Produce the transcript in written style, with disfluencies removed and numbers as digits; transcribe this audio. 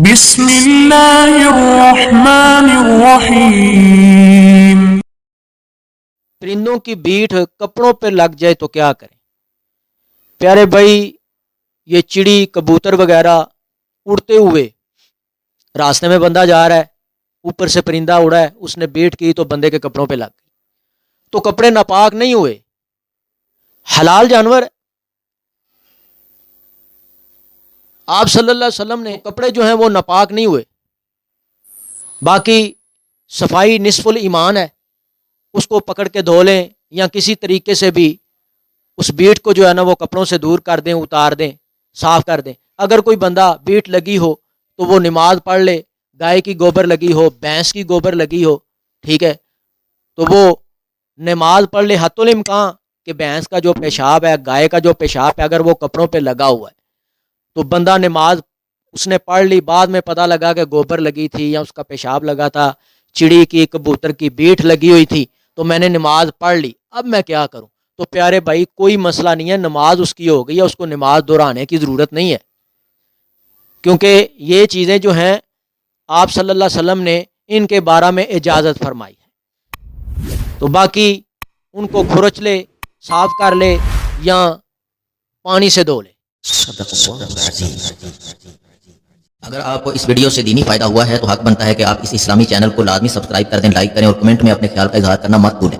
بسم اللہ الرحمن الرحیم۔ پرندوں کی بیٹ کپڑوں پہ لگ جائے تو کیا کریں؟ پیارے بھائی، یہ چڑی کبوتر وغیرہ اڑتے ہوئے راستے میں بندہ جا رہا ہے، اوپر سے پرندہ اڑا ہے، اس نے بیٹ کی تو بندے کے کپڑوں پہ لگ گئی، تو کپڑے ناپاک نہیں ہوئے، حلال جانور ہے۔ آپ صلی اللہ علیہ وسلم نے کپڑے جو ہیں وہ ناپاک نہیں ہوئے، باقی صفائی نصف الایمان ہے، اس کو پکڑ کے دھو لیں یا کسی طریقے سے بھی اس بیٹ کو جو ہے نا وہ کپڑوں سے دور کر دیں، اتار دیں، صاف کر دیں۔ اگر کوئی بندہ بیٹ لگی ہو تو وہ نماز پڑھ لے، گائے کی گوبر لگی ہو، بھینس کی گوبر لگی ہو، ٹھیک ہے، تو وہ نماز پڑھ لے۔ حتی الامکان کہ بھینس کا جو پیشاب ہے، گائے کا جو پیشاب ہے، اگر وہ کپڑوں پہ لگا ہوا ہے تو بندہ نماز اس نے پڑھ لی، بعد میں پتہ لگا کہ گوبر لگی تھی یا اس کا پیشاب لگا تھا، چڑی کی کبوتر کی بیٹ لگی ہوئی تھی، تو میں نے نماز پڑھ لی، اب میں کیا کروں؟ تو پیارے بھائی کوئی مسئلہ نہیں ہے، نماز اس کی ہو گئی ہے، اس کو نماز دہرانے کی ضرورت نہیں ہے، کیونکہ یہ چیزیں جو ہیں آپ صلی اللہ علیہ وسلم نے ان کے بارے میں اجازت فرمائی ہے، تو باقی ان کو کھرچ لے، صاف کر لے یا پانی سے دھو لے۔ صدق اللہ العظیم۔ اگر آپ کو اس ویڈیو سے دینی فائدہ ہوا ہے تو حق بنتا ہے کہ آپ اس اسلامی چینل کو لازمی سبسکرائب کر دیں، لائک کریں اور کمنٹ میں اپنے خیال کا اظہار کرنا مت بھولیں۔